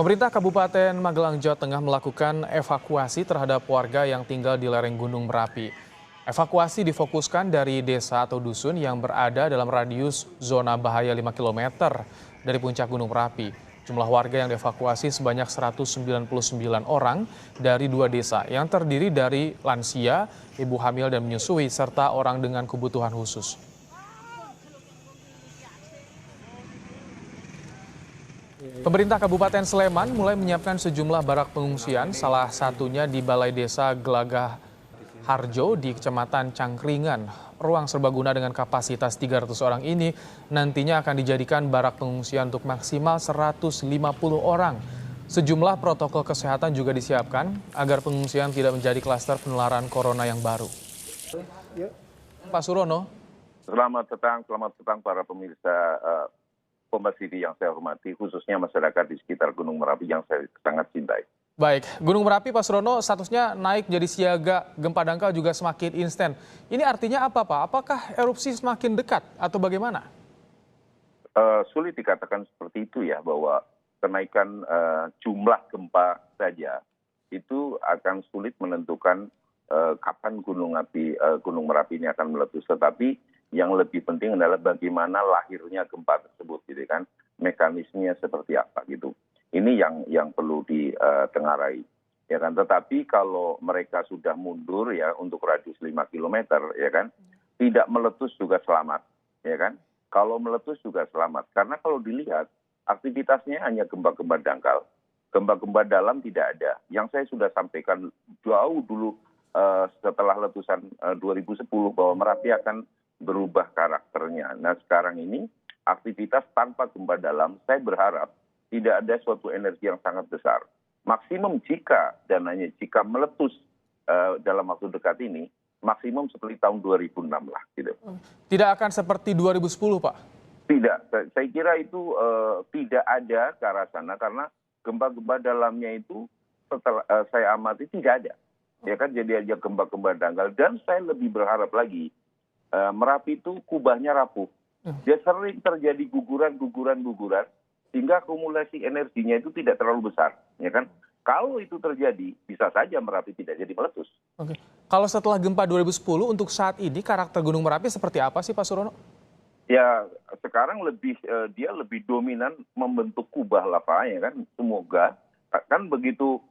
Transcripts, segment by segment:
Pemerintah Kabupaten Magelang, Jawa Tengah melakukan evakuasi terhadap warga yang tinggal di lereng Gunung Merapi. Evakuasi difokuskan dari desa atau dusun yang berada dalam radius zona bahaya 5 km dari puncak Gunung Merapi. Jumlah warga yang dievakuasi sebanyak 199 orang dari dua desa yang terdiri dari lansia, ibu hamil dan menyusui, serta orang dengan kebutuhan khusus. Pemerintah Kabupaten Sleman mulai menyiapkan sejumlah barak pengungsian, salah satunya di Balai Desa Gelagah Harjo di Kecamatan Cangkringan. Ruang serbaguna dengan kapasitas 300 orang ini nantinya akan dijadikan barak pengungsian untuk maksimal 150 orang. Sejumlah protokol kesehatan juga disiapkan agar pengungsian tidak menjadi klaster penularan corona yang baru. Pak Surono. Selamat petang para pemirsa Kompas TV yang saya hormati, khususnya masyarakat di sekitar Gunung Merapi yang saya sangat cintai. Baik, Gunung Merapi Pak Surono statusnya naik jadi siaga, gempa dangkal juga semakin instan. Ini artinya apa Pak? Apakah erupsi semakin dekat atau bagaimana? Sulit dikatakan seperti itu ya, bahwa kenaikan jumlah gempa saja itu akan sulit menentukan kapan Gunung Merapi ini akan meletus. Tetapi yang lebih penting adalah bagaimana lahirnya gempa tersebut, gitu kan? Mekanismenya seperti apa gitu. Ini yang perlu ditengarai, ya kan? Tetapi kalau mereka sudah mundur ya untuk radius 5 km, ya kan, tidak meletus juga selamat, ya kan? Kalau meletus juga selamat, karena kalau dilihat aktivitasnya hanya gempa-gempa dangkal, gempa-gempa dalam tidak ada. Yang saya sudah sampaikan jauh dulu setelah letusan 2010 bahwa Merapi akan berubah karakternya. Nah sekarang ini aktivitas tanpa gempa dalam, saya berharap tidak ada suatu energi yang sangat besar. Maksimum jika meletus dalam waktu dekat ini, maksimum seperti tahun 2006 lah. Gitu. Tidak akan seperti 2010 Pak? Tidak, saya kira itu tidak ada ke arah sana karena gempa-gempa dalamnya itu setelah saya amati tidak ada. Ya kan, jadi aja gempa-gempa dangkal. Dan saya lebih berharap lagi, Merapi itu kubahnya rapuh. Dia sering terjadi guguran, sehingga akumulasi energinya itu tidak terlalu besar. Ya kan? Kalau itu terjadi, bisa saja Merapi tidak jadi meletus. Oke. Kalau setelah gempa 2010, untuk saat ini karakter Gunung Merapi seperti apa sih Pak Surono? Ya, sekarang dia lebih dominan membentuk kubah lava, ya kan? Semoga, kan begitu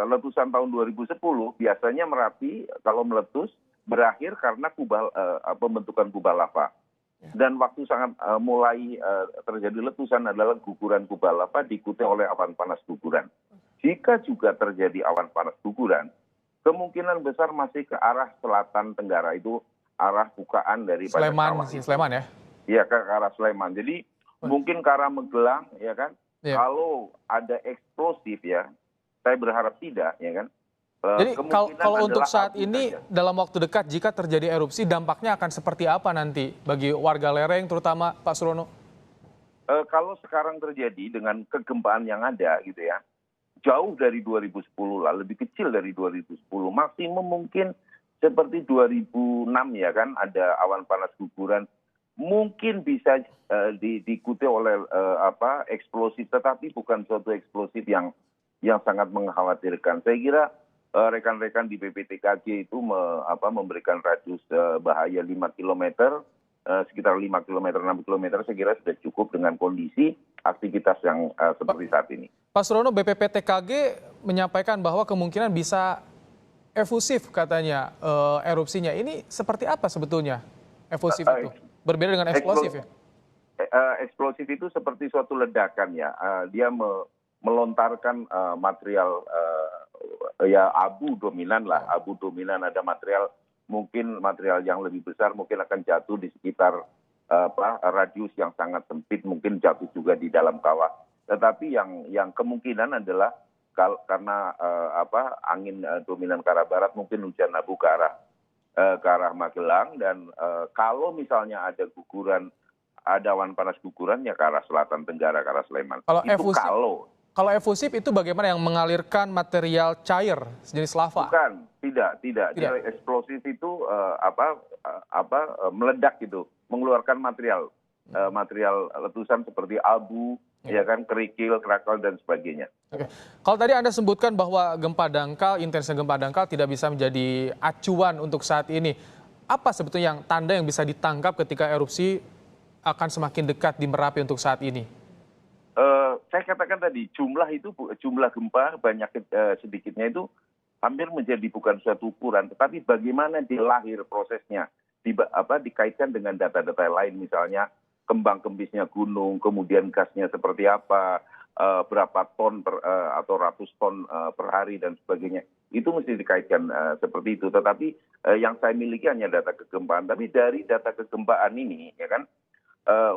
letusan tahun 2010, biasanya Merapi kalau meletus, berakhir karena pembentukan kubah lava. Dan waktu sangat mulai terjadi letusan adalah guguran kubah lava diikuti oleh awan panas guguran. Jika juga terjadi awan panas guguran, kemungkinan besar masih ke arah selatan tenggara, itu arah bukaan dari Sleman ya? Iya, ke arah Sleman. Jadi mungkin ke arah Magelang, ya kan? Ya. Kalau ada eksplosif ya, saya berharap tidak, ya kan? Jadi kalau untuk saat ini saja. Dalam waktu dekat jika terjadi erupsi dampaknya akan seperti apa nanti bagi warga lereng terutama Pak Surono? Kalau sekarang terjadi dengan kegempaan yang ada gitu ya, jauh dari 2010 lah, lebih kecil dari 2010, maksimum mungkin seperti 2006 ya kan, ada awan panas guguran, mungkin bisa diikuti oleh eksplosif, tetapi bukan suatu eksplosif yang sangat mengkhawatirkan. Saya kira rekan-rekan di BPTKG itu memberikan radius bahaya 5 km, sekitar 5 km, 6 km, saya kira sudah cukup dengan kondisi aktivitas yang seperti saat ini. Pak Surono, BPPTKG menyampaikan bahwa kemungkinan bisa efusif katanya erupsinya. Ini seperti apa sebetulnya efusif itu? Berbeda dengan eksplosif ya? Eksplosif itu seperti suatu ledakan ya. Dia melontarkan material ya abu dominan lah, abu dominan, ada mungkin material yang lebih besar mungkin akan jatuh di sekitar radius yang sangat sempit, mungkin jatuh juga di dalam kawah. Tetapi yang kemungkinan adalah karena angin dominan ke arah barat, mungkin hujan abu ke arah Magelang, dan kalau misalnya ada guguran, ada awan panas guguran ya ke arah selatan tenggara, ke arah Sleman. Kalau efusif itu bagaimana, yang mengalirkan material cair sejenis lava? Bukan, tidak. Dia eksplosif itu meledak gitu, mengeluarkan material letusan seperti abu, ya kan, kerikil, krakal dan sebagainya. Oke. Kalau tadi Anda sebutkan bahwa gempa dangkal, intensitas gempa dangkal tidak bisa menjadi acuan untuk saat ini. Apa sebetulnya tanda yang bisa ditangkap ketika erupsi akan semakin dekat di Merapi untuk saat ini? Saya katakan tadi jumlah gempa banyak sedikitnya itu hampir menjadi bukan suatu ukuran, tetapi bagaimana dia lahir prosesnya, dikaitkan dengan data-data lain, misalnya kembang kempisnya gunung, kemudian gasnya seperti apa, berapa ton atau ratus ton per hari dan sebagainya. Itu mesti dikaitkan seperti itu. Tetapi yang saya miliki hanya data kegempaan. Tapi dari data kegempaan ini, ya kan,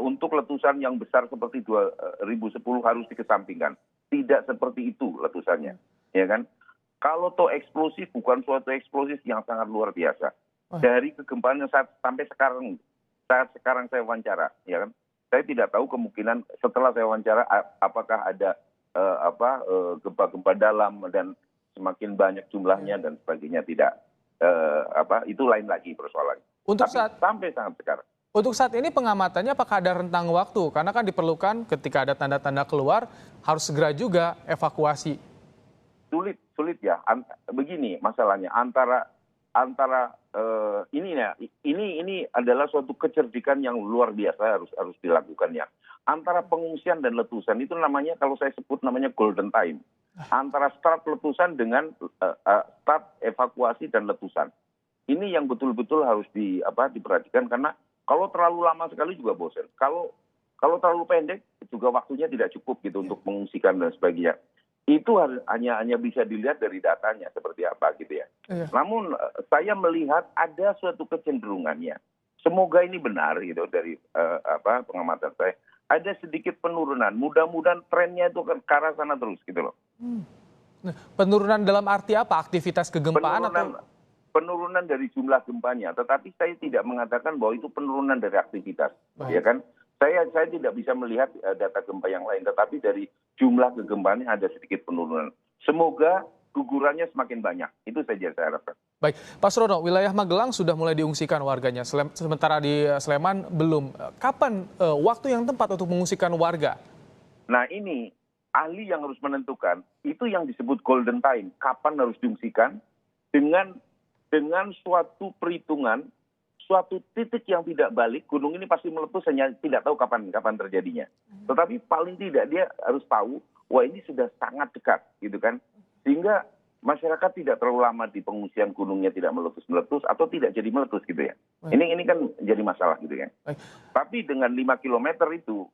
untuk letusan yang besar seperti 2010 harus dikesampingkan. Tidak seperti itu letusannya, ya kan? Kalau toh eksplosif bukan suatu eksplosif yang sangat luar biasa. Dari kegempaan yang sampai sekarang, saat sekarang saya wawancara, ya kan? Saya tidak tahu kemungkinan setelah saya wawancara apakah ada gempa-gempa dalam dan semakin banyak jumlahnya dan sebagainya, tidak. Itu lain lagi persoalannya. Untuk Tapi sampai saat sekarang. Untuk saat ini pengamatannya apakah ada rentang waktu? Karena kan diperlukan ketika ada tanda-tanda keluar harus segera juga evakuasi. Sulit ya. Begini masalahnya antara ini adalah suatu kecerdikan yang luar biasa harus dilakukan ya. Antara pengungsian dan letusan itu namanya, kalau saya sebut namanya golden time. Antara start letusan dengan start evakuasi dan letusan. Ini yang betul-betul harus diperhatikan, karena kalau terlalu lama sekali juga bosan. Kalau terlalu pendek juga waktunya tidak cukup gitu untuk mengungsikan dan sebagainya. Itu hanya bisa dilihat dari datanya seperti apa gitu ya. Namun saya melihat ada suatu kecenderungannya. Semoga ini benar gitu dari pengamatan saya. Ada sedikit penurunan. Mudah-mudahan trennya itu ke arah sana terus gitu loh. Nah, penurunan dalam arti apa? Aktivitas kegempaan atau? Penurunan dari jumlah gempanya, tetapi saya tidak mengatakan bahwa itu penurunan dari aktivitas, ya kan? Saya tidak bisa melihat data gempa yang lain, tetapi dari jumlah kegempaannya ada sedikit penurunan. Semoga gugurannya semakin banyak, itu saja saya harapkan. Baik, Pak Surono, wilayah Magelang sudah mulai diungsikan warganya, sementara di Sleman belum. Kapan waktu yang tepat untuk mengungsikan warga? Nah ini ahli yang harus menentukan, itu yang disebut golden time, kapan harus diungsikan dengan suatu perhitungan, suatu titik yang tidak balik. Gunung ini pasti meletus, hanya tidak tahu kapan terjadinya. Tetapi paling tidak dia harus tahu, wah ini sudah sangat dekat, gitu kan. Sehingga masyarakat tidak terlalu lama di pengungsian, gunungnya tidak meletus atau tidak jadi meletus gitu ya. Ini kan jadi masalah gitu ya. Tapi dengan 5 kilometer itu,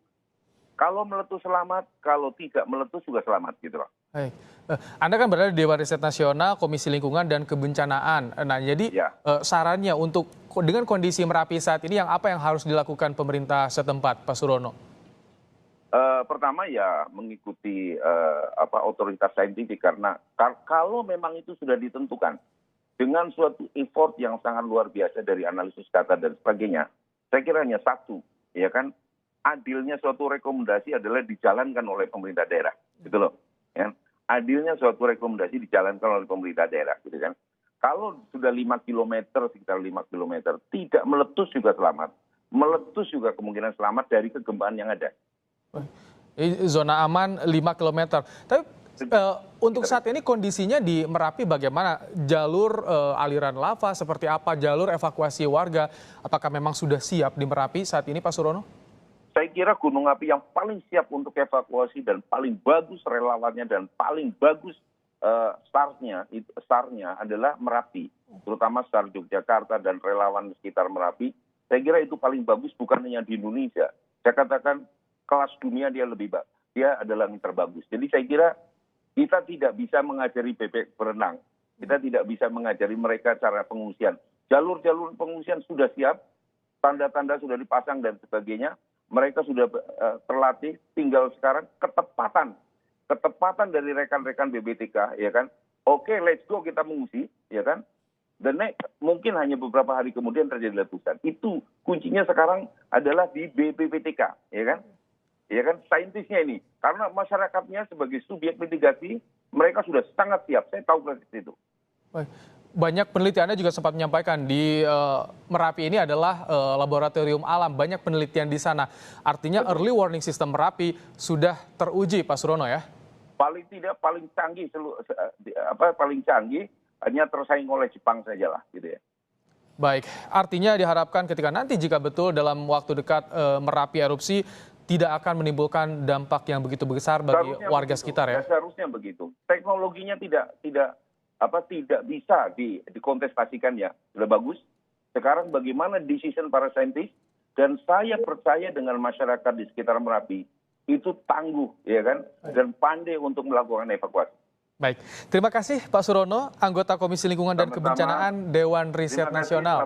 kalau meletus selamat, kalau tidak meletus juga selamat gitu loh. Baik. Anda kan berada di Dewan Riset Nasional, Komisi Lingkungan dan Kebencanaan. Nah, jadi sarannya untuk dengan kondisi Merapi saat ini, apa yang harus dilakukan pemerintah setempat, Pak Surono? Pertama ya mengikuti otoritas saintifik, karena kalau memang itu sudah ditentukan dengan suatu effort yang sangat luar biasa dari analisis data dan sebagainya, saya kira hanya satu, ya kan, adilnya suatu rekomendasi adalah dijalankan oleh pemerintah daerah, gitu loh. Ya. Adilnya suatu rekomendasi dijalankan oleh pemerintah daerah, gitu kan. Kalau sudah 5 kilometer, sekitar 5 kilometer, tidak meletus juga selamat. Meletus juga kemungkinan selamat dari kegempaan yang ada. Zona aman 5 kilometer. Tapi untuk saat ini kondisinya di Merapi bagaimana? Jalur aliran lava seperti apa? Jalur evakuasi warga, apakah memang sudah siap di Merapi saat ini, Pak Surono? Saya kira gunung api yang paling siap untuk evakuasi dan paling bagus relawannya dan paling bagus startnya adalah Merapi, terutama SAR Yogyakarta dan relawan sekitar Merapi. Saya kira itu paling bagus, bukan hanya di Indonesia. Saya katakan kelas dunia dia adalah yang terbagus. Jadi saya kira kita tidak bisa mengajari bebek berenang, kita tidak bisa mengajari mereka cara pengungsian. Jalur-jalur pengungsian sudah siap, tanda-tanda sudah dipasang dan sebagainya. Mereka sudah terlatih, tinggal sekarang ketepatan dari rekan-rekan BBTK, ya kan. Oke, let's go, kita mengungsi, ya kan. Dan mungkin hanya beberapa hari kemudian terjadi letusan. Itu kuncinya sekarang adalah di BPPTK, ya kan. Ya kan, saintisnya ini. Karena masyarakatnya sebagai subjek mitigasi, mereka sudah sangat siap. Saya tahu persis itu. Baik. Banyak penelitiannya juga sempat menyampaikan di Merapi ini adalah laboratorium alam, banyak penelitian di sana. Artinya early warning system Merapi sudah teruji, Pak Surono ya? Paling tidak paling canggih, paling canggih hanya tersaing oleh Jepang sajalah, gitu ya. Baik, artinya diharapkan ketika nanti jika betul dalam waktu dekat Merapi erupsi tidak akan menimbulkan dampak yang begitu besar bagi warga sekitar ya? Seharusnya begitu. Teknologinya tidak bisa dikontestasikan ya. Sudah bagus. Sekarang bagaimana decision para saintis, dan saya percaya dengan masyarakat di sekitar Merapi itu tangguh, ya kan, dan pandai untuk melakukan evakuasi. Baik, terima kasih Pak Surono, anggota Komisi Lingkungan dan Sama-sama. Kebencanaan Dewan Riset Terima kasih. Nasional.